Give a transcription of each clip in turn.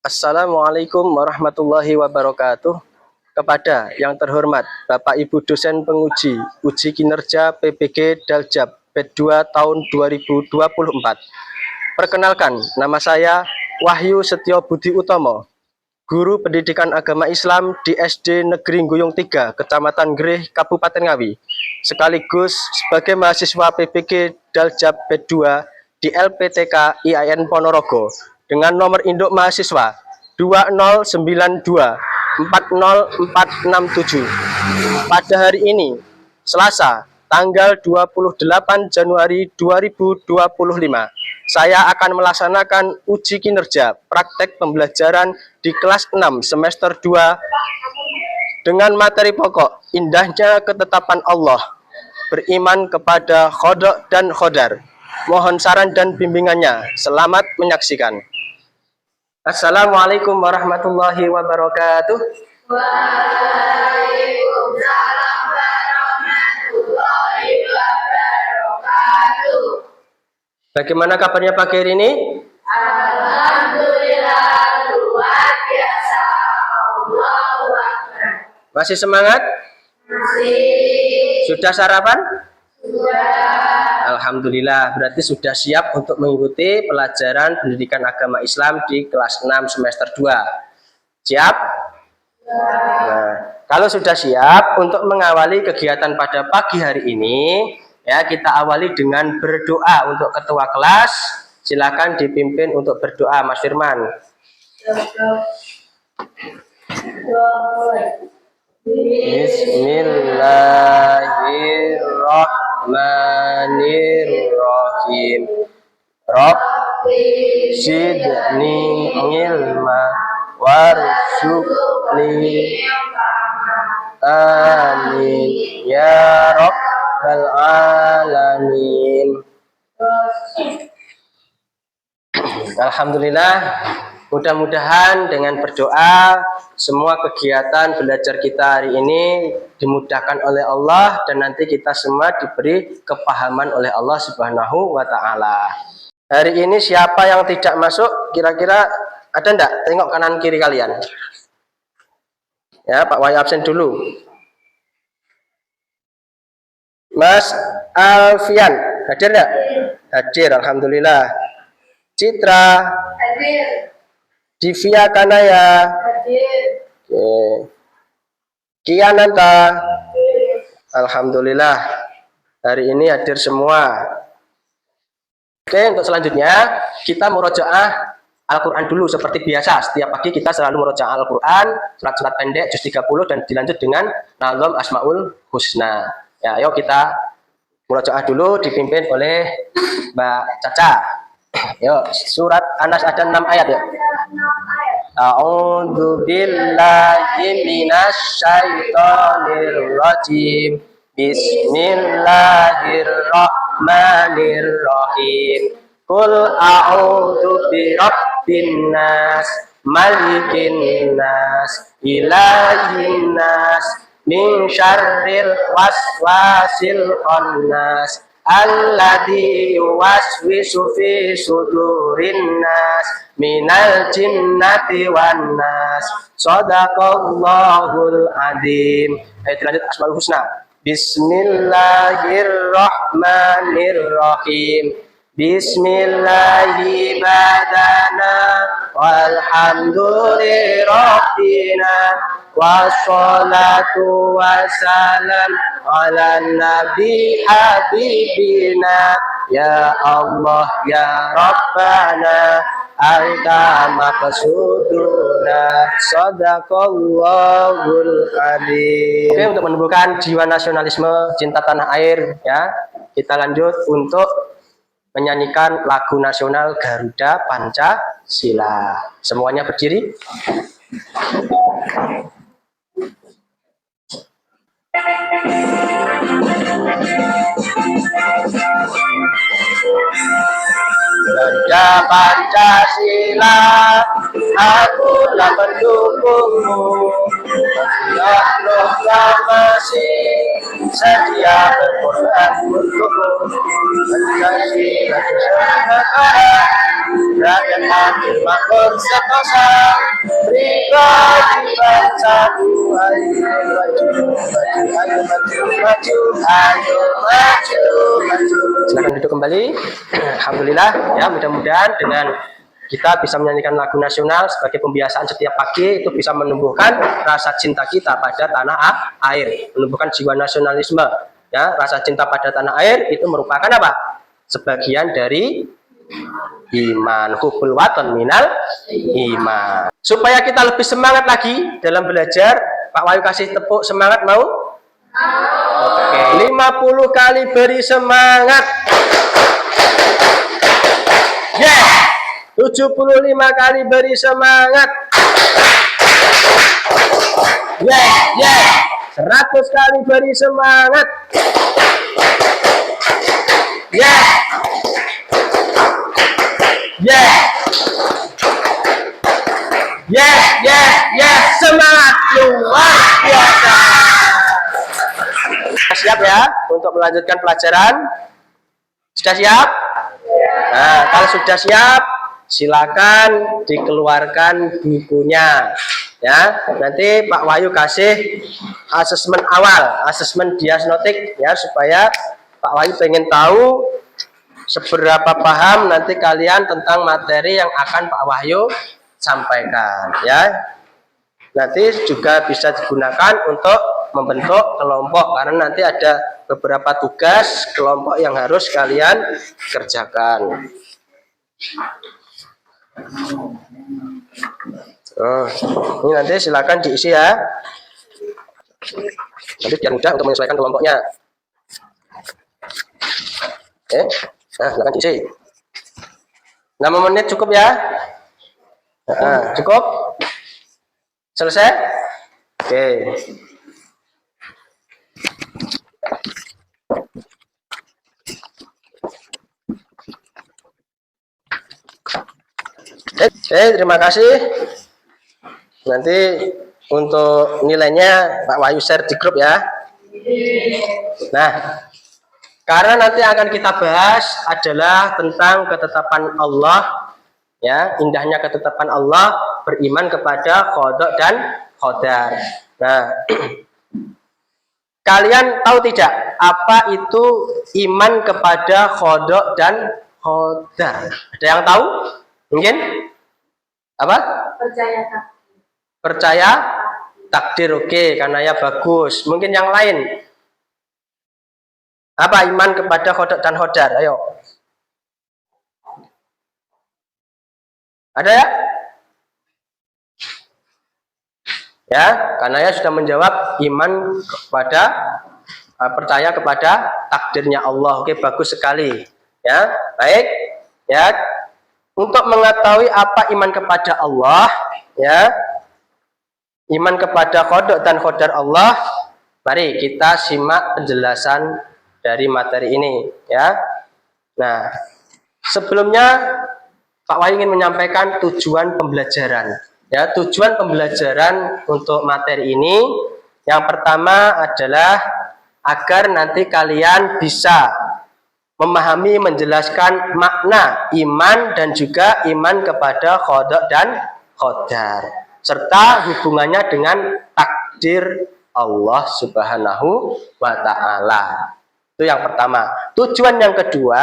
Assalamualaikum warahmatullahi wabarakatuh. Kepada yang terhormat Bapak Ibu dosen penguji uji kinerja PPG Daljab P2 tahun 2024. Perkenalkan, nama saya Wahyu Setio Budi Utomo, Guru Pendidikan Agama Islam di SD Negeri Guyung 3, Kecamatan Gereh, Kabupaten Ngawi, sekaligus sebagai mahasiswa PPG Daljab P2 di LPTK IAIN Ponorogo dengan nomor induk mahasiswa 209240467. Pada hari ini, Selasa, tanggal 28 Januari 2025, saya akan melaksanakan uji kinerja praktek pembelajaran di kelas 6 semester 2 dengan materi pokok indahnya ketetapan Allah, beriman kepada qada dan qadar. Mohon saran dan bimbingannya. Selamat menyaksikan. Assalamualaikum warahmatullahi wabarakatuh. Waalaikumsalam warahmatullahi wabarakatuh. Bagaimana kabarnya pagi hari ini? Alhamdulillah, luar biasa. Allahu Akbar. Masih semangat? Masih. Sudah sarapan? Sudah. Alhamdulillah, berarti sudah siap untuk mengikuti pelajaran pendidikan agama Islam di kelas 6 semester 2. Siap? Nah, kalau sudah siap untuk mengawali kegiatan pada pagi hari ini, ya kita awali dengan berdoa untuk ketua kelas. Silakan dipimpin untuk berdoa, Mas Firman. Bismillahirrahmanirrahim. Rabbi zidni ilma warzuqni. Amin ya rabbal alamin. Alhamdulillah, mudah-mudahan dengan berdoa semua kegiatan belajar kita hari ini dimudahkan oleh Allah dan nanti kita semua diberi kepahaman oleh Allah Subhanahu wa taala. Hari ini siapa yang tidak masuk? Kira-kira ada enggak? Tengok kanan kiri kalian. Ya, Pak Wahyu absen dulu. Mas Alfian, hadir enggak? Hadir, alhamdulillah. Citra, Hadir. Divya Kanaya, Hadir. Kiananta, alhamdulillah hari ini hadir semua. Oke, untuk selanjutnya kita murojaah Al-Quran dulu seperti biasa. Setiap pagi kita selalu murojaah Al-Quran, surat-surat pendek juz 30 dan dilanjut dengan Nazam Asmaul Husna. Ya, ayo kita murojaah dulu dipimpin oleh Mbak Caca. Yo, surat Anas ada 6 ayat ya. A'udzu billahi minasy syaithanir rajim. Bismillahirrahmanirrahim. Qul a'udzu birabbin nas, malikin nas, ilahin nas, min syarril waswasil khannas. Alladzi yuwaswisu fi sudurin nas minal jinnati wan nas. Shadaqallahul adzim. Ayat lanjut Asmaul Husna. Bismillahirrahmanirrahim. Bismillahi badana walhamdulillahi rabbina wassalatu wassalam ala nabi habibina ya Allah ya Rabbana anta maqsuduna. Shadaqallahul adzim. Oke, untuk menumbuhkan jiwa nasionalisme cinta tanah air ya, kita lanjut untuk menyanyikan lagu nasional Garuda Pancasila. Semuanya berdiri. Garuda Pancasila, akulah pendukungmu. Ya proklamasi kasih, sedia berkorban untukmu, Pancasila negara, rakyat adil makmur sentosa, pribadi bangsa ayo maju, ayo maju, ayo maju. Silakan duduk kembali. Alhamdulillah ya, mudah-mudahan dengan kita bisa menyanyikan lagu nasional sebagai pembiasaan setiap pagi itu bisa menumbuhkan rasa cinta kita pada tanah air, menumbuhkan jiwa nasionalisme. Ya, rasa cinta pada tanah air itu merupakan apa? Sebagian dari iman. Hubul watan minal iman. Supaya kita lebih semangat lagi dalam belajar, Pak Wahyu kasih tepuk semangat mau? Oke, 50 kali beri semangat. Yes. 75 kali beri semangat. Yes, yes. 100 kali beri semangat. Yes. Yes. Yes, yes, yes. Semangat luar biasa. Siap ya untuk melanjutkan pelajaran? Sudah siap? Nah, kalau sudah siap, silakan dikeluarkan bukunya ya. Nanti Pak Wahyu kasih asesmen awal, asesmen diagnostik ya, supaya Pak Wahyu pengen tahu seberapa paham nanti kalian tentang materi yang akan Pak Wahyu sampaikan ya. Nanti juga bisa digunakan untuk membentuk kelompok, karena nanti ada beberapa tugas kelompok yang harus kalian kerjakan. Ini nanti silakan diisi ya. Nanti biar mudah untuk menyesuaikan kelompoknya. Oke, nah silakan diisi. 6 menit cukup ya? Cukup? Selesai? Oke. Terima kasih. Nanti untuk nilainya Pak Wahyu share di grup ya. Nah, karena nanti akan kita bahas adalah tentang ketetapan Allah ya, indahnya ketetapan Allah, beriman kepada qada dan qadar. Nah, kalian tahu tidak apa itu iman kepada qada dan qadar? Ada yang tahu? Mungkin apa? Percaya takdir. Oke, karena ya bagus. Mungkin yang lain apa iman kepada qada dan qadar? Ayo. Ada ya? Ya, karena ya sudah menjawab iman kepada percaya kepada takdirnya Allah. Oke, bagus sekali. Ya, baik. Ya, untuk mengetahui apa iman kepada Allah, ya, iman kepada qada dan qadar Allah, mari kita simak penjelasan dari materi ini, ya. Nah, sebelumnya Pak Wahyu ingin menyampaikan tujuan pembelajaran. Ya, tujuan pembelajaran untuk materi ini yang pertama adalah agar nanti kalian bisa memahami, menjelaskan makna iman dan juga iman kepada qada dan qadar, serta hubungannya dengan takdir Allah Subhanahu wa ta'ala. Itu yang pertama. Tujuan yang kedua,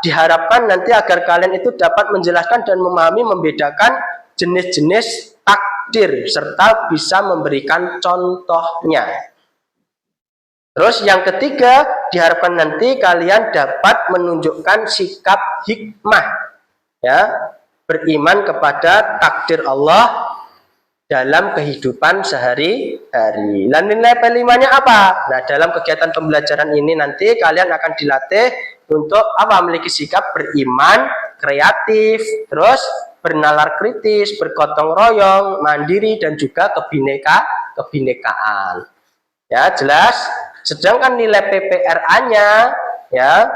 diharapkan nanti agar kalian itu dapat menjelaskan dan memahami, membedakan jenis-jenis takdir serta bisa memberikan contohnya. Terus yang ketiga, diharapkan nanti kalian dapat menunjukkan sikap hikmah, ya, beriman kepada takdir Allah dalam kehidupan sehari-hari. Dan nilai P5-nya apa? Nah, dalam kegiatan pembelajaran ini nanti kalian akan dilatih untuk apa? Memiliki sikap beriman, kreatif, terus bernalar kritis, bergotong royong, mandiri, dan juga kebinekaan. Ya, jelas. Sedangkan nilai PPRA-nya, ya,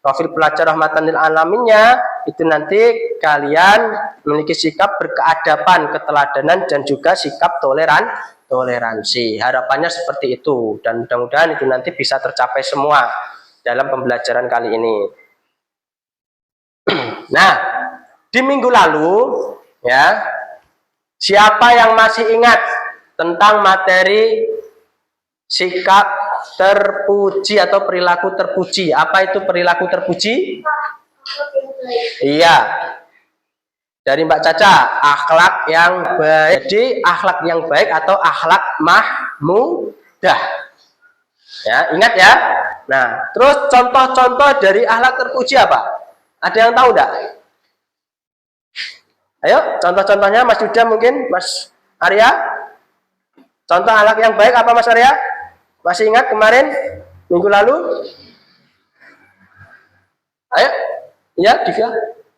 profil pelajar rahmatan lil alaminnya, itu nanti kalian memiliki sikap berkeadaban, keteladanan, dan juga sikap toleransi. Harapannya seperti itu, dan mudah-mudahan itu nanti bisa tercapai semua dalam pembelajaran kali ini. Nah, di minggu lalu ya, siapa yang masih ingat tentang materi sikap terpuji atau perilaku terpuji? Apa itu perilaku terpuji? Iya, dari Mbak Caca, akhlak yang baik. Jadi akhlak yang baik atau akhlak mahmudah. Ya, ingat ya. Nah, terus contoh-contoh dari akhlak terpuji apa? Ada yang tahu enggak? Ayo, contoh-contohnya Mas Yuda mungkin, Mas Arya. Contoh akhlak yang baik apa Mas Arya? Masih ingat kemarin minggu lalu? Ayo, iya, Divya.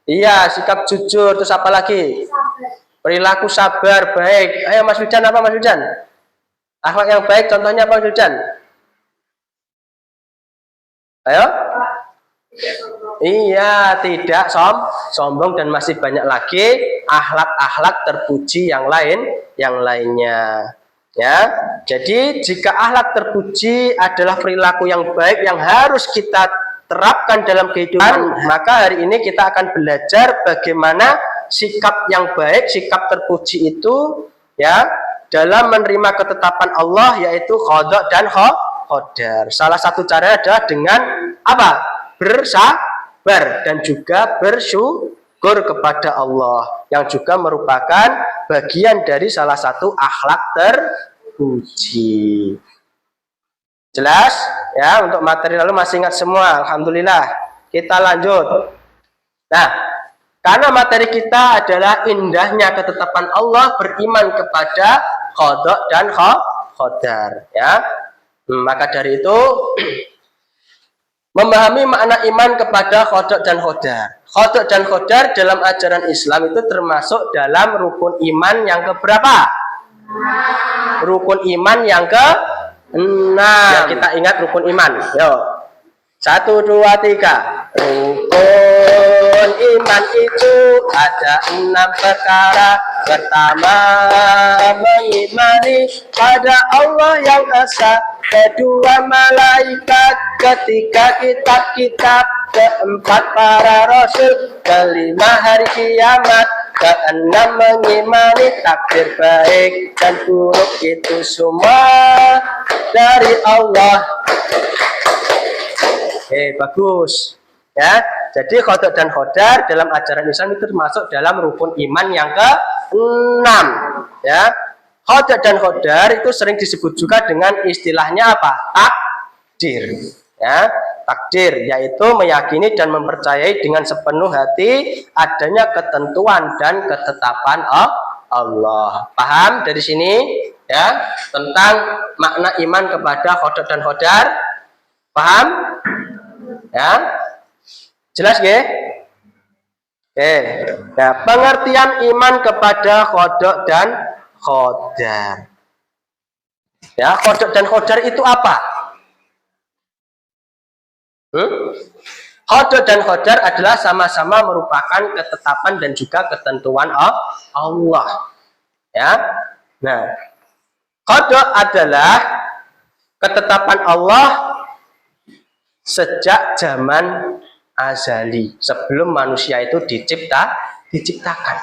Iya, sikap jujur. Terus apa lagi? Perilaku sabar, baik. Ayo Mas Hujan, apa Mas Hujan? Akhlak yang baik, contohnya apa Mas Hujan? Ayo. Iya, tidak sombong, dan masih banyak lagi akhlak-akhlak terpuji yang lainnya. Ya, jadi jika akhlak terpuji adalah perilaku yang baik yang harus kita terapkan dalam kehidupan, maka hari ini kita akan belajar bagaimana sikap yang baik, sikap terpuji itu ya dalam menerima ketetapan Allah, yaitu qada dan qadar. Salah satu caranya adalah dengan apa? Bersabar dan juga bersyukur kepada Allah, yang juga merupakan bagian dari salah satu akhlak terpuji. Jelas ya, untuk materi lalu masih ingat semua, alhamdulillah. Kita lanjut. Nah, karena materi kita adalah indahnya ketetapan Allah, beriman kepada qada dan qadar ya. Maka dari itu memahami makna iman kepada qada dan qadar. Qada dan qadar dalam ajaran Islam itu termasuk dalam rukun iman yang keberapa? Rukun iman yang ke-6. Ya, kita ingat rukun iman. Yo. 1, 2, 3. Rukun iman itu ada 6 perkara. Pertama, mengimani pada Allah yang esa. Kedua, malaikat. Ketiga, kitab-kitab. Keempat, para rasul. Kelima, hari kiamat. Keenam, mengimani takdir baik dan buruk itu semua dari Allah. Bagus ya. Jadi qada dan qadar dalam ajaran Islam itu termasuk dalam rukun iman yang ke-6 ya. Qada dan qadar itu sering disebut juga dengan istilahnya apa? Takdir ya. Takdir yaitu meyakini dan mempercayai dengan sepenuh hati adanya ketentuan dan ketetapan Allah. Paham dari sini ya tentang makna iman kepada qada dan qadar? Paham? Ya? Jelas nggih? Oke. Nah, pengertian iman kepada qada dan qadar. Ya, qada dan qadar itu apa? Qada dan qadar adalah sama-sama merupakan ketetapan dan juga ketentuan Allah. Ya. Nah, qada adalah ketetapan Allah sejak zaman azali, sebelum manusia itu diciptakan.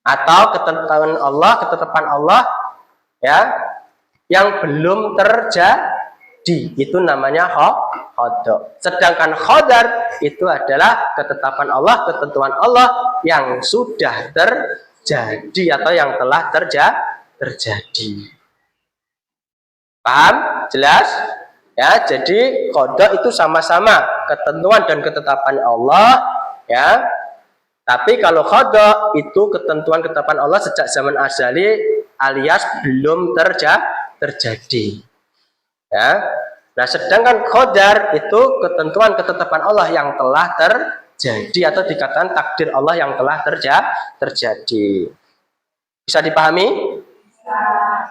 Atau ketetapan Allah ya yang belum terjadi, itu namanya qada. Sedangkan qadar itu adalah ketetapan Allah, ketentuan Allah yang sudah terjadi atau yang telah terjadi. Paham? Jelas? Ya, jadi qada itu sama-sama ketentuan dan ketetapan Allah ya. Tapi kalau qada itu ketentuan ketetapan Allah sejak zaman azali alias belum terjadi. Ya. Nah, sedangkan qadar itu ketentuan ketetapan Allah yang telah terjadi atau dikatakan takdir Allah yang telah terjadi. Bisa dipahami?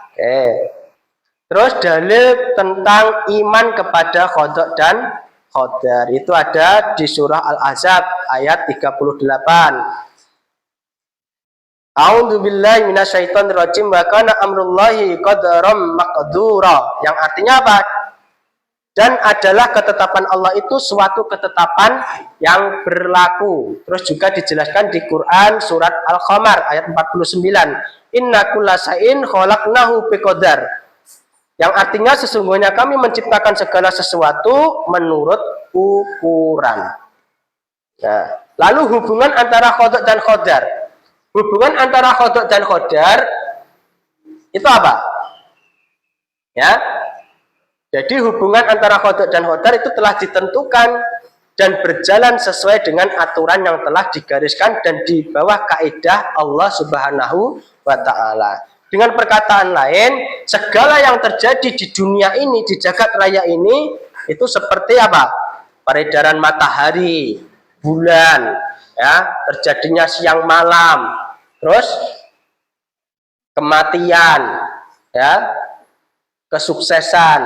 Oke. Terus dalil tentang iman kepada qada dan qadar itu ada di surah Al-Ahzab ayat 38. A'udzu billahi minasyaitonir rajim wa kana amrullahi qadaram maqdura. Yang artinya apa? Dan adalah ketetapan Allah itu suatu ketetapan yang berlaku. Terus juga dijelaskan di Quran surat Al-Qamar ayat 49. Inna kulla shay'in khalaqnahu biqadar. Yang artinya sesungguhnya kami menciptakan segala sesuatu menurut ukuran. Nah, lalu hubungan antara qada dan qadar. Hubungan antara qada dan qadar itu apa? Ya. Jadi hubungan antara qada dan qadar itu telah ditentukan dan berjalan sesuai dengan aturan yang telah digariskan dan di bawah kaidah Allah Subhanahu wa taala. Dengan perkataan lain, segala yang terjadi di dunia ini, di jagat raya ini, itu seperti apa? Peredaran matahari, bulan, ya, terjadinya siang malam, terus kematian, ya, kesuksesan,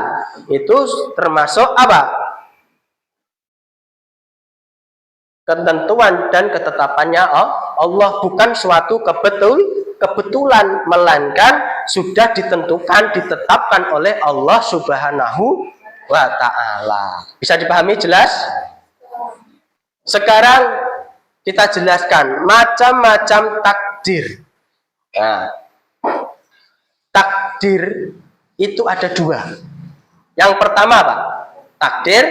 itu termasuk apa? Ketentuan dan ketetapannya Allah, bukan suatu kebetulan, melainkan sudah ditentukan, ditetapkan oleh Allah Subhanahu wa taala. Bisa dipahami jelas? Sekarang kita jelaskan macam-macam takdir. Nah, takdir itu ada dua. Yang pertama apa? Takdir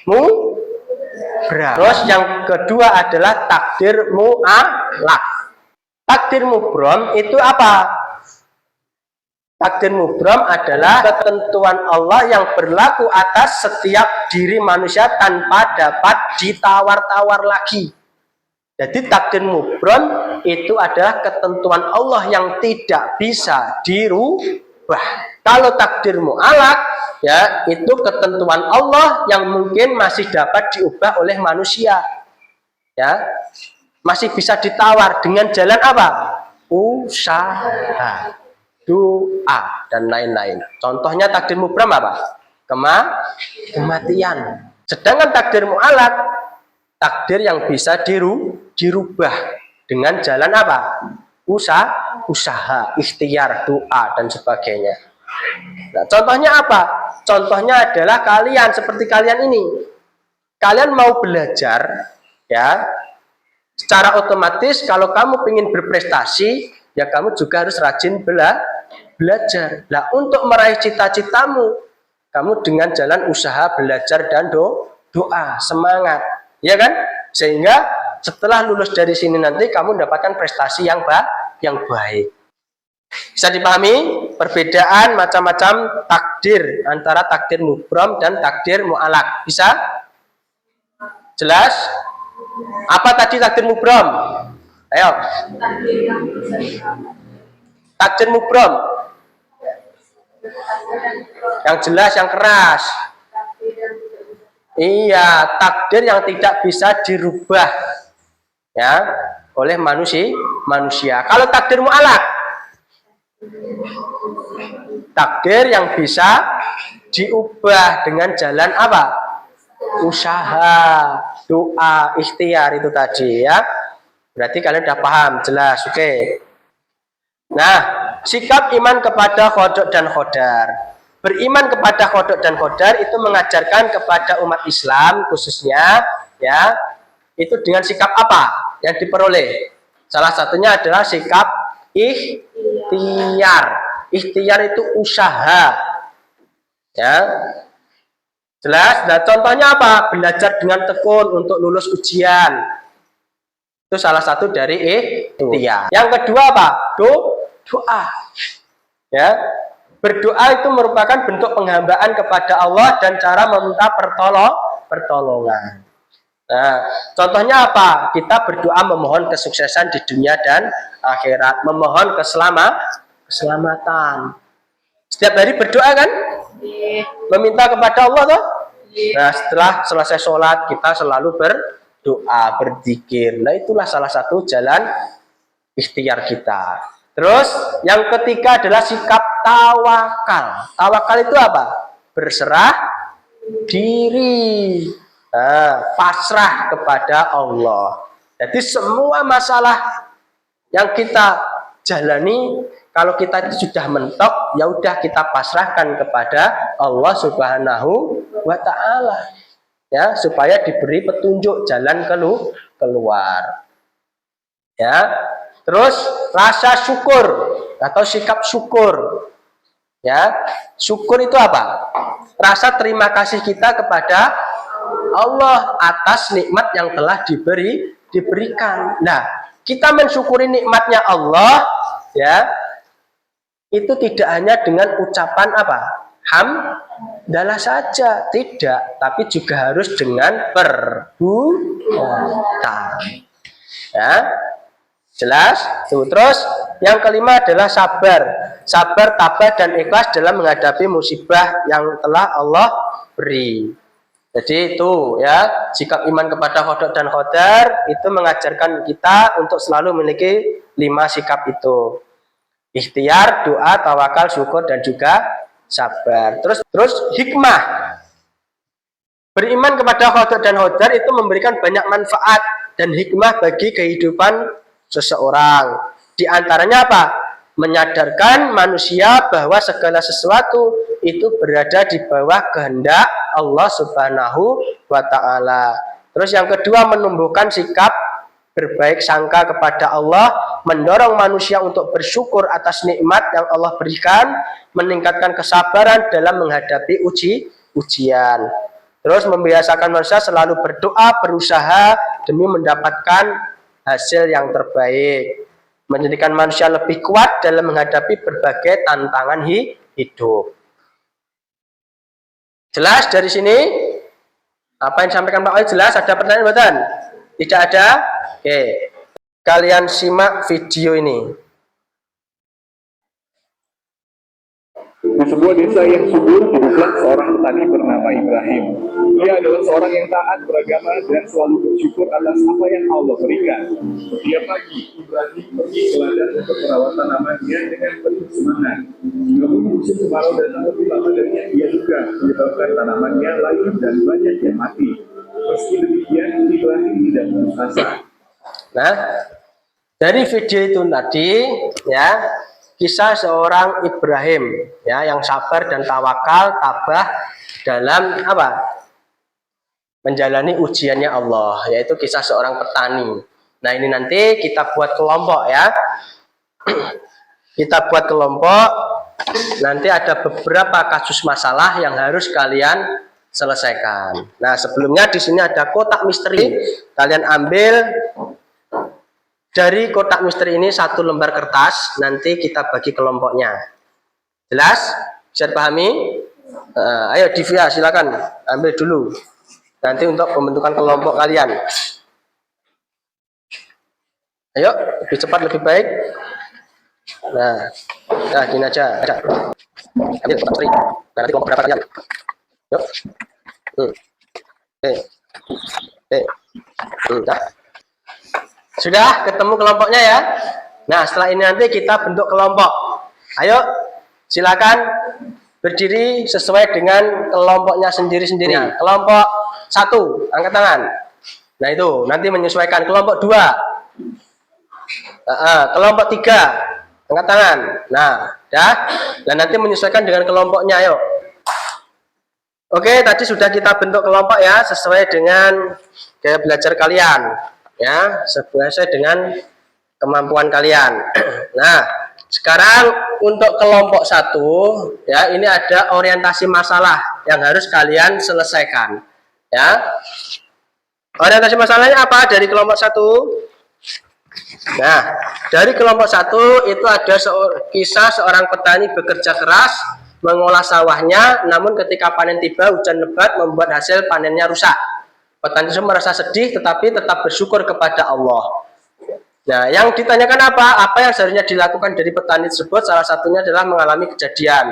mubram. Terus yang kedua adalah takdir mu'alaq. Takdir mubram itu apa? Takdir mubram adalah ketentuan Allah yang berlaku atas setiap diri manusia tanpa dapat ditawar-tawar lagi. Jadi takdir mubram itu adalah ketentuan Allah yang tidak bisa dirubah. Kalau takdir mu'alaq, ya, itu ketentuan Allah yang mungkin masih dapat diubah oleh manusia. Ya, masih bisa ditawar dengan jalan apa? Usaha, doa, dan lain-lain. Contohnya takdir mubram apa? Kematian. Sedangkan takdir mu'alaq, takdir yang bisa dirubah dengan jalan apa? Usaha, ikhtiar, doa, dan sebagainya. Nah, contohnya apa? Contohnya adalah kalian, seperti kalian ini. Kalian mau belajar, ya, secara otomatis kalau kamu ingin berprestasi, ya kamu juga harus rajin belajar. Nah, untuk meraih cita-citamu, kamu dengan jalan usaha, belajar, dan doa, semangat, ya kan? Sehingga setelah lulus dari sini nanti kamu mendapatkan prestasi yang baik. Bisa dipahami perbedaan macam-macam takdir antara takdir mubram dan takdir mu'alaq? Bisa? Jelas? Apa tadi takdir mubram? Ayo. Takdir mubram. Yang jelas, yang keras. Iya, takdir yang tidak bisa dirubah, ya, oleh manusia. Kalau takdir mu'alaq, takdir yang bisa diubah dengan jalan apa? Usaha, doa, ikhtiar, itu tadi, ya. Berarti kalian sudah paham, jelas, oke. Nah, sikap iman kepada qada dan qadar. Beriman kepada qada dan qadar itu mengajarkan kepada umat Islam khususnya, ya, itu dengan sikap apa yang diperoleh? Salah satunya adalah sikap ikhtiar. Ikhtiar itu usaha, ya, jelas. Nah, contohnya apa? Belajar dengan tekun untuk lulus ujian, itu salah satu dari ikhtiar. Yang kedua apa? Doa, ya. Berdoa itu merupakan bentuk penghambaan kepada Allah dan cara meminta pertolongan. Nah, contohnya apa? Kita berdoa memohon kesuksesan di dunia dan akhirat, memohon keselamatan. Setiap hari berdoa kan? Meminta kepada Allah toh? Nah, setelah selesai sholat kita selalu berdoa, berzikir. Nah, itulah salah satu jalan ikhtiar kita. Terus yang ketiga adalah sikap tawakal. Tawakal itu apa? Berserah diri, pasrah kepada Allah. Jadi semua masalah yang kita jalani. Kalau kita sudah mentok, ya udah kita pasrahkan kepada Allah Subhanahu wa Ta'ala, ya, supaya diberi petunjuk jalan keluar. Ya, terus rasa syukur atau sikap syukur. Ya, syukur itu apa? Rasa terima kasih kita kepada Allah atas nikmat yang telah diberikan. Nah, kita mensyukuri nikmatnya Allah, ya, itu tidak hanya dengan ucapan apa? Hamdalah saja, tidak, tapi juga harus dengan perbuatan. Ya, jelas? Tuh, terus yang kelima adalah sabar. Sabar, tabah, dan ikhlas dalam menghadapi musibah yang telah Allah beri. Jadi itu ya, sikap iman kepada qada dan qadar itu mengajarkan kita untuk selalu memiliki 5 sikap itu. Ikhtiar, doa, tawakal, syukur, dan juga sabar. Terus hikmah. Beriman kepada qada dan qadar itu memberikan banyak manfaat dan hikmah bagi kehidupan seseorang. Di antaranya apa? Menyadarkan manusia bahwa segala sesuatu itu berada di bawah kehendak Allah Subhanahu wa Ta'ala. Terus yang kedua, menumbuhkan sikap berbaik sangka kepada Allah, mendorong manusia untuk bersyukur atas nikmat yang Allah berikan, meningkatkan kesabaran dalam menghadapi ujian. Terus membiasakan manusia selalu berdoa, berusaha demi mendapatkan hasil yang terbaik, menjadikan manusia lebih kuat dalam menghadapi berbagai tantangan hidup. Jelas dari sini? Apa yang disampaikan Pak Wai jelas? Ada pertanyaan buatan? Tidak ada? Oke. Kalian simak video ini. Di sebuah desa yang subur hiduplah seorang petani bernama Ibrahim. Ia adalah seorang yang taat beragama dan selalu bersyukur atas apa yang Allah berikan. Setiap pagi, Ibrahim pergi ke ladang untuk merawat tanamannya dengan penuh semangat. Namun musim kemarau datang lebih lama dari yang ia duga, menyebabkan tanamannya layu dan banyak yang mati. Meski demikian, Ibrahim tidak putus asa. Nah, dari video itu tadi, ya, kisah seorang Ibrahim, ya, yang sabar dan tawakal, tabah dalam apa? Menjalani ujiannya Allah, yaitu kisah seorang petani. Nah, ini nanti kita buat kelompok, ya. Kita buat kelompok. Nanti ada beberapa kasus masalah yang harus kalian selesaikan. Nah, sebelumnya di sini ada kotak misteri. Kalian ambil dari kotak misteri ini 1 lembar kertas, nanti kita bagi kelompoknya. Jelas? Bisa dipahami? Ayo Divya, silakan ambil dulu. Nanti untuk pembentukan kelompok kalian. Ayo, lebih cepat lebih baik. Nah, gini aja. Ambil kotak misteri. Nah, nanti kelompok berapa kalian? Yuk. Nah. Sudah ketemu kelompoknya ya. Nah, setelah ini nanti kita bentuk kelompok. Ayo, silakan berdiri sesuai dengan kelompoknya sendiri-sendiri. Nah, kelompok 1, angkat tangan. Nah, itu nanti menyesuaikan. Kelompok 2, kelompok 3, angkat tangan. Nah, dah. Dan nanti menyesuaikan dengan kelompoknya. Ayo. Oke, tadi sudah kita bentuk kelompok ya, sesuai dengan gaya belajar kalian. Ya, sesuai dengan kemampuan kalian. Nah, sekarang untuk kelompok 1, ya, ini ada orientasi masalah yang harus kalian selesaikan. Ya, orientasi masalahnya apa dari kelompok 1? Nah, dari kelompok 1 itu ada kisah seorang petani bekerja keras mengolah sawahnya, namun ketika panen tiba hujan lebat membuat hasil panennya rusak. Petani itu merasa sedih tetapi tetap bersyukur kepada Allah. Nah, yang ditanyakan apa? Apa yang seharusnya dilakukan dari petani tersebut? Salah satunya adalah mengalami kejadian.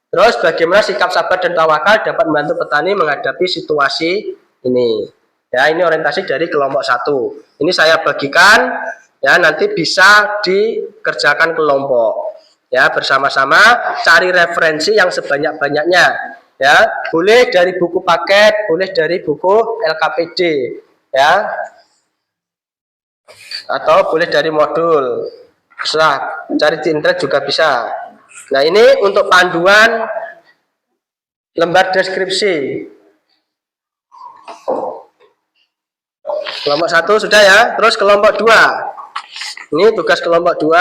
Terus bagaimana sikap sabar dan tawakal dapat membantu petani menghadapi situasi ini. Ya, ini orientasi dari kelompok 1. Ini saya bagikan, ya, nanti bisa dikerjakan kelompok. Ya, bersama-sama cari referensi yang sebanyak-banyaknya. Ya, boleh dari buku paket, boleh dari buku LKPD, ya. atau boleh dari modul. Terserah, cari di internet juga bisa. Nah, ini untuk panduan lembar deskripsi. Kelompok 1 sudah ya. Terus kelompok 2. Ini tugas kelompok 2.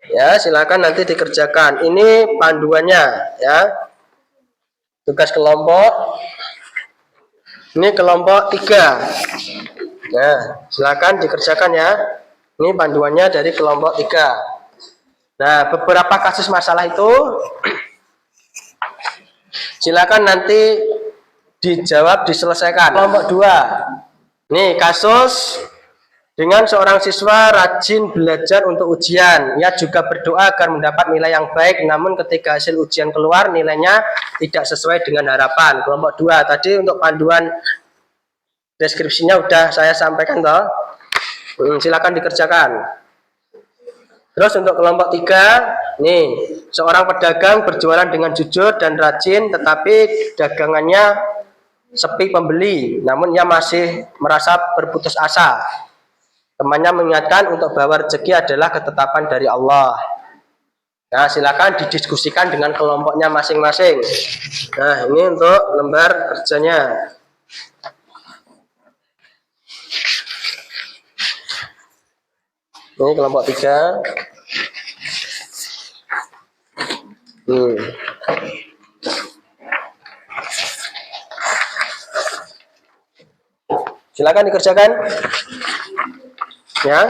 Ya, silakan nanti dikerjakan. Ini panduannya ya. Tugas kelompok. Ini kelompok 3. Nah, silakan dikerjakan ya. Ini panduannya dari kelompok 3. Nah, beberapa kasus masalah itu silakan nanti dijawab, diselesaikan. Kelompok 2. Nih, kasus dengan seorang siswa rajin belajar untuk ujian. Ia juga berdoa agar mendapat nilai yang baik, namun ketika hasil ujian keluar nilainya tidak sesuai dengan harapan. Kelompok 2 tadi untuk panduan deskripsinya udah saya sampaikan toh. Silakan dikerjakan. Terus untuk kelompok 3, nih, seorang pedagang berjualan dengan jujur dan rajin, tetapi dagangannya sepi pembeli, namun ia masih merasa berputus asa. Temannya mengingatkan untuk bahwa rezeki adalah ketetapan dari Allah. Nah, silakan didiskusikan dengan kelompoknya masing-masing. Nah, ini untuk lembar kerjanya. Ini kelompok 3. Silakan dikerjakan. Ya.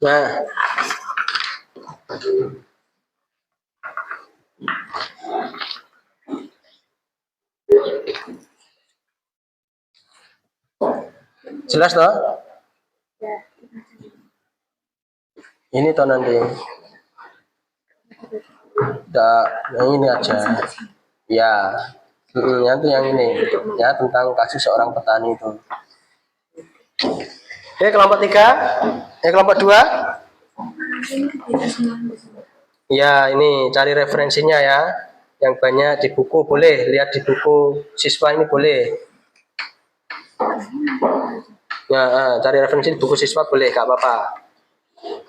Nah. Jelas toh? Ini toh nanti. Yang ini aja. Ya. Nanti yang ini ya, tentang kasus seorang petani itu. Oke, kelompok 3. Kelompok 2. Ya, ini cari referensinya ya. Yang banyak di buku boleh, lihat di buku siswa ini boleh. Ya, cari referensi di buku siswa boleh, gak apa-apa.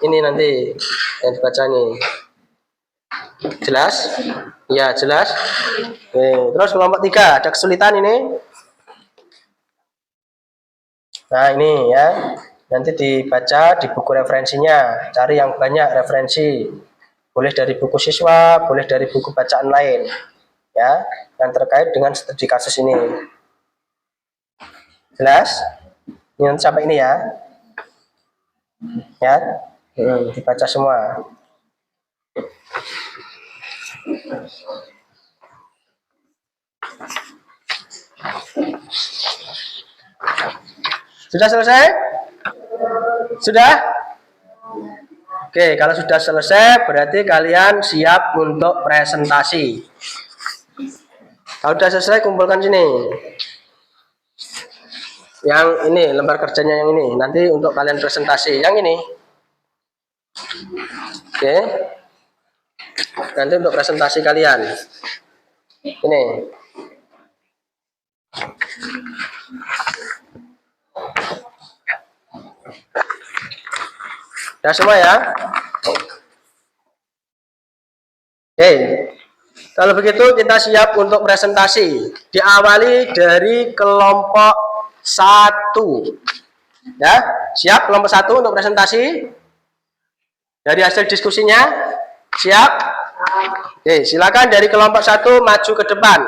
Ini nanti yang dibaca nih. Jelas? Ya, jelas. Terus kelompok 3, ada kesulitan ini. Nah, ini ya. Nanti dibaca di buku referensinya. Cari yang banyak referensi. Boleh dari buku siswa, boleh dari buku bacaan lain. Ya, yang terkait dengan studi kasus ini. Jelas? Ini sampai ini ya. Ya. Dibaca semua. Sudah selesai? Sudah? Oke, kalau sudah selesai berarti kalian siap untuk presentasi. Kalau sudah selesai kumpulkan sini. Yang ini lembar kerjanya yang ini. Nanti untuk kalian presentasi yang ini. Oke. Nanti untuk presentasi kalian. Ini. Sudah semua ya? Oke. Kalau begitu kita siap untuk presentasi. Diawali dari kelompok 1. Ya, siap kelompok 1 untuk presentasi? Dari hasil diskusinya? Siap? Oke, silakan dari kelompok 1 maju ke depan.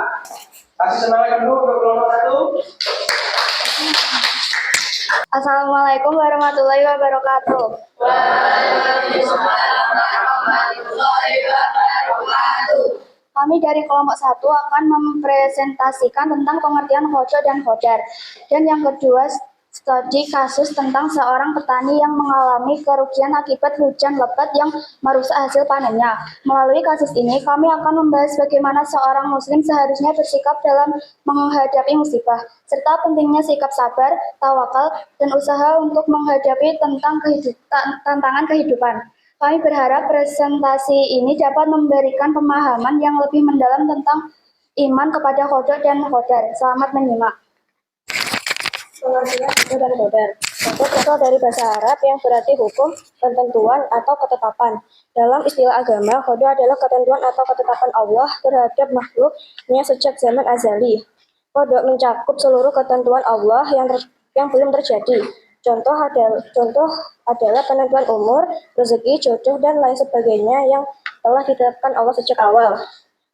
Kasih semangat dulu untuk kelompok 1. Assalamualaikum warahmatullahi wabarakatuh. Waalaikumsalam warahmatullahi wabarakatuh. Kami dari kelompok 1 akan mempresentasikan tentang pengertian hojo dan hodar. Dan yang kedua, studi kasus tentang seorang petani yang mengalami kerugian akibat hujan lebat yang merusak hasil panennya. Melalui kasus ini, kami akan membahas bagaimana seorang muslim seharusnya bersikap dalam menghadapi musibah, serta pentingnya sikap sabar, tawakal, dan usaha untuk menghadapi tantangan kehidupan. Kami berharap presentasi ini dapat memberikan pemahaman yang lebih mendalam tentang iman kepada kodok dan kodar. Selamat menyimak. Pengertian kodok dan kodar. Kodok berasal dari bahasa Arab yang berarti hukum, ketentuan, atau ketetapan. Dalam istilah agama, kodok adalah ketentuan atau ketetapan Allah terhadap makhluknya sejak zaman azali. Kodok mencakup seluruh ketentuan Allah yang belum terjadi. Contoh adalah penentuan umur, rezeki, jodoh, dan lain sebagainya yang telah ditetapkan Allah sejak awal.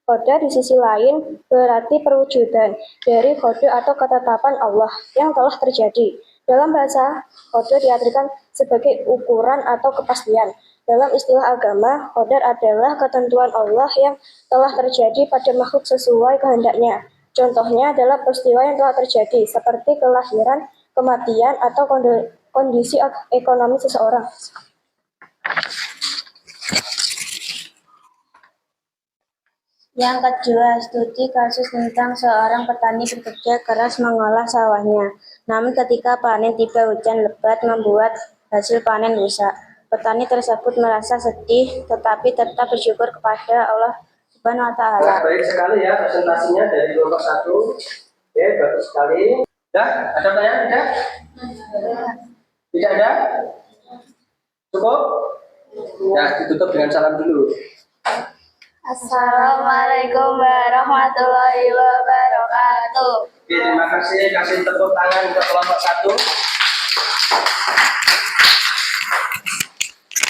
Qadar di sisi lain berarti perwujudan dari qadar atau ketetapan Allah yang telah terjadi. Dalam bahasa, qadar diartikan sebagai ukuran atau kepastian. Dalam istilah agama, qadar adalah ketentuan Allah yang telah terjadi pada makhluk sesuai kehendaknya. Contohnya adalah peristiwa yang telah terjadi, seperti kelahiran, kematian, atau kondisi ekonomi seseorang. Yang kedua, studi kasus tentang seorang petani bekerja keras mengolah sawahnya. Namun ketika panen tiba, hujan lebat membuat hasil panen rusak. Petani tersebut merasa sedih, tetapi tetap bersyukur kepada Allah Subhanahu wa Ta'ala. Baik sekali ya presentasinya dari kelompok 1. Oke, bagus sekali. Ya, ada pertanyaan? Tidak? Tidak ada? Cukup? Ya, ditutup dengan salam dulu. Assalamualaikum warahmatullahi wabarakatuh. Oke, terima kasih. Kasih tepuk tangan untuk kelompok 1.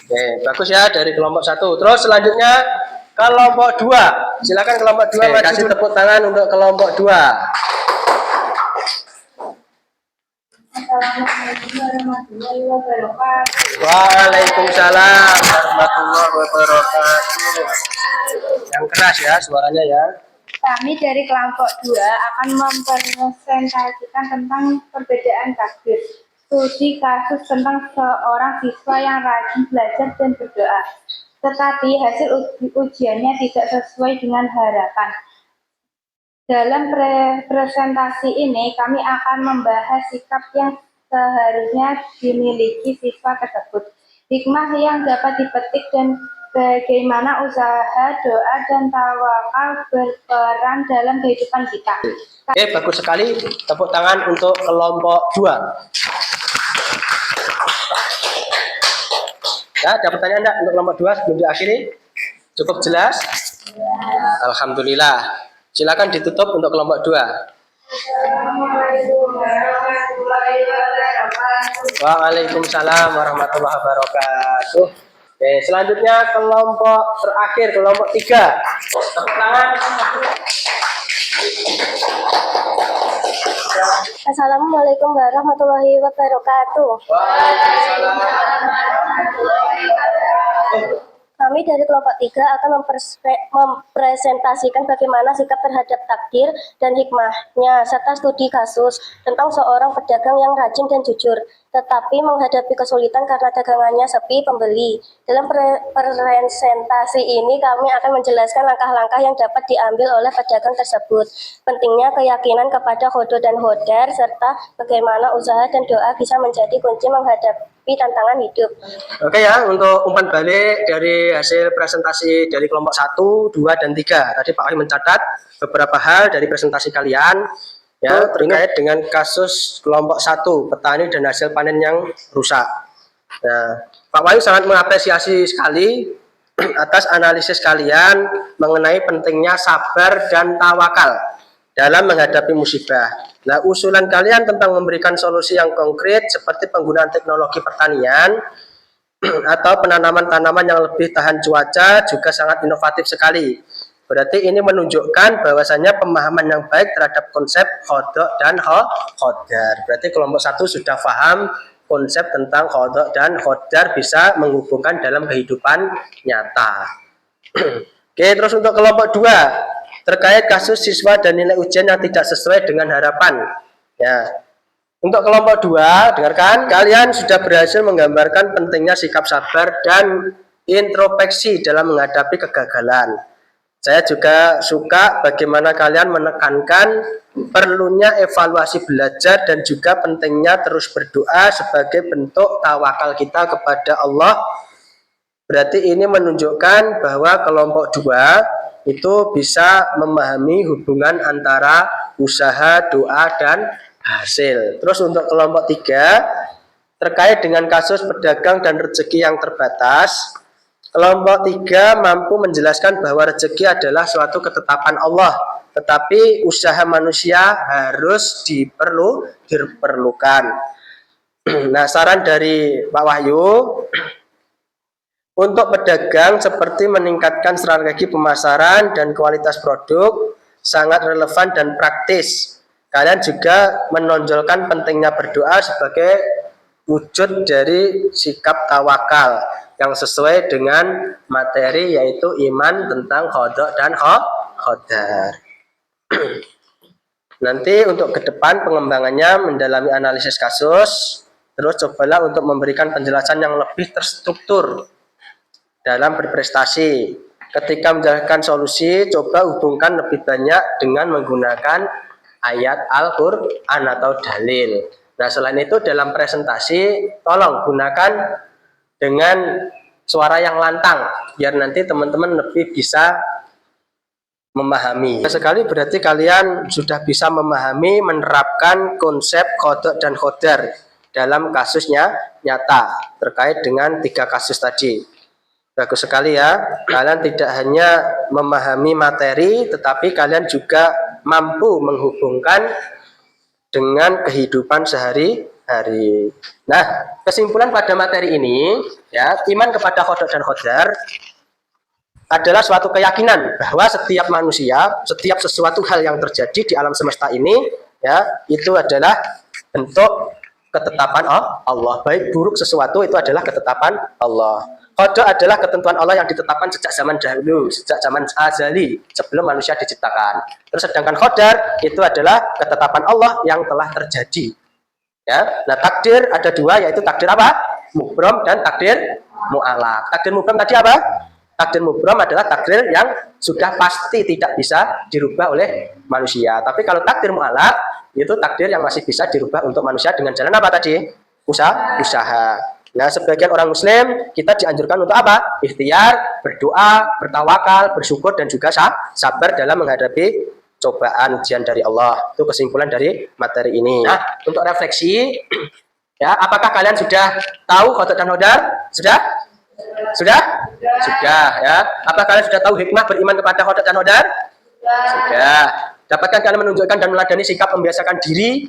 Oke, bagus ya dari kelompok 1. Terus selanjutnya kelompok 2. Silakan kelompok 2 maju. Kasih tepuk tangan untuk kelompok 2. Assalamualaikum warahmatullahi wabarakatuh. Waalaikumsalam warahmatullahi wabarakatuh. Yang keras ya suaranya ya. Kami dari kelompok 2 akan mempresentasikan tentang perbedaan takdir. Studi kasus tentang seorang siswa yang rajin belajar dan berdoa, tetapi hasil ujiannya tidak sesuai dengan harapan. Dalam presentasi ini, kami akan membahas sikap yang seharusnya dimiliki siswa tersebut, hikmah yang dapat dipetik, dan bagaimana usaha, doa, dan tawakal berperan dalam kehidupan kita. Oke, bagus sekali. Tepuk tangan untuk kelompok 2. Ya, ada pertanyaan enggak untuk kelompok 2 sebelum diakhiri? Cukup jelas? Alhamdulillah. Silakan ditutup untuk kelompok 2. Assalamualaikum warahmatullahi wabarakatuh. Waalaikumsalam warahmatullahi wabarakatuh. Oke, selanjutnya kelompok terakhir, kelompok 3. Tepuk tangan. Assalamualaikum warahmatullahi wabarakatuh. Waalaikumsalam. Kami dari kelompok 3 akan mempresentasikan bagaimana sikap terhadap takdir dan hikmahnya, serta studi kasus tentang seorang pedagang yang rajin dan jujur, tetapi menghadapi kesulitan karena dagangannya sepi pembeli. Dalam presentasi ini kami akan menjelaskan langkah-langkah yang dapat diambil oleh pedagang tersebut, pentingnya keyakinan kepada qada dan qadar, serta bagaimana usaha dan doa bisa menjadi kunci menghadapi tantangan hidup. Oke ya, untuk umpan balik dari hasil presentasi dari kelompok 1, 2, dan 3. Tadi Pak Wahyu mencatat beberapa hal dari presentasi kalian ya terkait dengan kasus kelompok 1, petani dan hasil panen yang rusak. Nah, Pak Wahyu sangat mengapresiasi sekali atas analisis kalian mengenai pentingnya sabar dan tawakal dalam menghadapi musibah. Nah, usulan kalian tentang memberikan solusi yang konkret seperti penggunaan teknologi pertanian atau penanaman tanaman yang lebih tahan cuaca juga sangat inovatif sekali. Berarti ini menunjukkan bahwasannya pemahaman yang baik terhadap konsep qada dan qadar. Berarti kelompok 1 sudah paham konsep tentang qada dan qadar bisa menghubungkan dalam kehidupan nyata. Oke, terus untuk kelompok 2 terkait kasus siswa dan nilai ujian yang tidak sesuai dengan harapan. Ya. Untuk kelompok 2, dengarkan, kalian sudah berhasil menggambarkan pentingnya sikap sabar dan introspeksi dalam menghadapi kegagalan. Saya juga suka bagaimana kalian menekankan perlunya evaluasi belajar dan juga pentingnya terus berdoa sebagai bentuk tawakal kita kepada Allah. Berarti ini menunjukkan bahwa kelompok 2 itu bisa memahami hubungan antara usaha, doa, dan hasil. Terus untuk kelompok 3, terkait dengan kasus pedagang dan rezeki yang terbatas, kelompok 3 mampu menjelaskan bahwa rezeki adalah suatu ketetapan Allah, tetapi usaha manusia harus diperlukan. Nah, saran dari Pak Wahyu, untuk pedagang seperti meningkatkan strategi pemasaran dan kualitas produk sangat relevan dan praktis. Kalian juga menonjolkan pentingnya berdoa sebagai wujud dari sikap tawakal yang sesuai dengan materi, yaitu iman tentang qada dan qadar. Nanti untuk ke depan pengembangannya mendalami analisis kasus, terus cobalah untuk memberikan penjelasan yang lebih terstruktur dalam berprestasi. Ketika menjalankan solusi, coba hubungkan lebih banyak dengan menggunakan ayat Al-Quran atau dalil. Nah, selain itu dalam presentasi, tolong gunakan dengan suara yang lantang, biar nanti teman-teman lebih bisa memahami. Sekali berarti kalian sudah bisa memahami, menerapkan konsep qada dan qadar dalam kasusnya nyata terkait dengan 3 kasus tadi. Bagus sekali ya, kalian tidak hanya memahami materi, tetapi kalian juga mampu menghubungkan dengan kehidupan sehari-hari. Nah, kesimpulan pada materi ini, ya, iman kepada qada dan qadar adalah suatu keyakinan bahwa setiap manusia, setiap sesuatu hal yang terjadi di alam semesta ini, ya, itu adalah bentuk ketetapan Allah. Baik buruk sesuatu itu adalah ketetapan Allah. Qada adalah ketentuan Allah yang ditetapkan sejak zaman dahulu, sejak zaman azali, sebelum manusia diciptakan. Terus sedangkan qadar itu adalah ketetapan Allah yang telah terjadi. Ya, nah takdir ada 2, yaitu takdir apa? Mubrom dan takdir mu'alaq. Takdir mubrom tadi apa? Takdir mubrom adalah takdir yang sudah pasti tidak bisa dirubah oleh manusia. Tapi kalau takdir mu'alaq itu takdir yang masih bisa dirubah untuk manusia dengan jalan apa tadi? Usaha. Nah, sebagian orang muslim kita dianjurkan untuk apa? Ikhtiar, berdoa, bertawakal, bersyukur, dan juga sabar dalam menghadapi cobaan ujian dari Allah. Itu kesimpulan dari materi ini. Nah, untuk refleksi, ya, apakah kalian sudah tahu qada dan qadar? Sudah? Sudah, ya. Apakah kalian sudah tahu hikmah beriman kepada qada dan qadar? Sudah. Dapatkah kalian menunjukkan dan meladani sikap membiasakan diri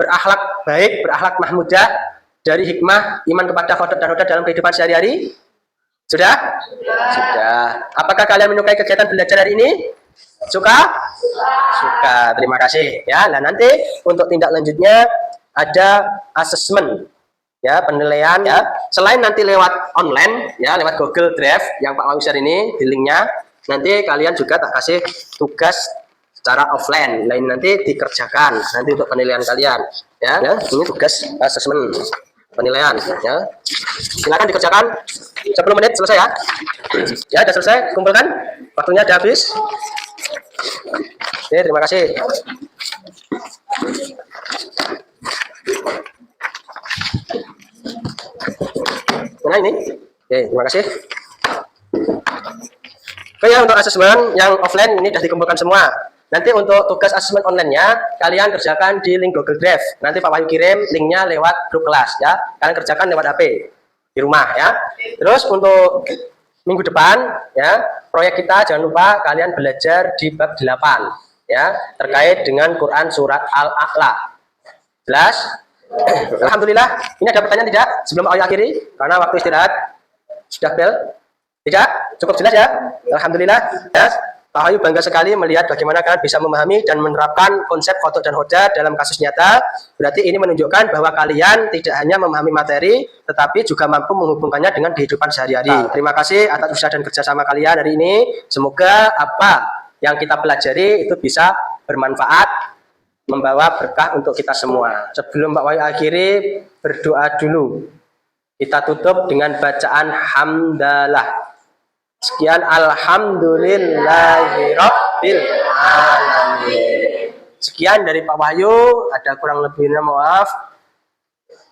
berakhlak baik, berakhlak mahmudah dari hikmah iman kepada qada dan qadar dalam kehidupan sehari-hari? Sudah? Sudah. Apakah kalian menyukai kegiatan belajar hari ini? Suka? Terima kasih. Ya, nah nanti untuk tindak lanjutnya ada asesmen, ya, penilaian, ya. Selain nanti lewat online, ya, lewat Google Drive yang Pak Wahyu share ini di linknya, nanti kalian juga tak kasih tugas secara offline, lain nanti dikerjakan nanti untuk penilaian kalian, ya. Ini tugas asesmen penilaian, ya. Silakan dikerjakan 10 menit selesai, ya. Ya, sudah selesai, kumpulkan, waktunya sudah habis. Oke, terima kasih. Nah ini, oke, terima kasih. Oke, ya, untuk asesmen yang offline ini sudah dikumpulkan semua. Nanti untuk tugas asesmen online-nya kalian kerjakan di link Google Drive. Nanti Pak Wahyu kirim linknya lewat grup kelas, ya. Kalian kerjakan lewat HP di rumah, ya. Terus untuk minggu depan, ya, proyek kita jangan lupa kalian belajar di bab 8, ya, terkait dengan Quran surat Al-A'la. Jelas? Alhamdulillah. Ini ada pertanyaan tidak sebelum Pak Wahyu akhiri? Karena waktu istirahat sudah bel. Tidak? Cukup jelas, ya? Alhamdulillah. Ya. Pak Wahyu bangga sekali melihat bagaimana kalian bisa memahami dan menerapkan konsep qada dan qadar dalam kasus nyata. Berarti ini menunjukkan bahwa kalian tidak hanya memahami materi, tetapi juga mampu menghubungkannya dengan kehidupan sehari-hari. Terima kasih atas usaha dan kerjasama kalian hari ini. Semoga apa yang kita pelajari itu bisa bermanfaat, membawa berkah untuk kita semua. Sebelum Pak Wahyu akhiri, berdoa dulu. Kita tutup dengan bacaan hamdalah. Sekian, alhamdulillahirabbil alamin. Sekian dari Pak Wahyu, ada kurang lebihnya maaf.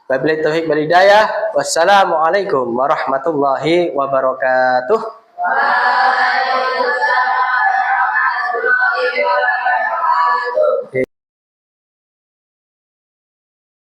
Wabillahi taufiq wal hidayah. Wassalamualaikum warahmatullahi wabarakatuh.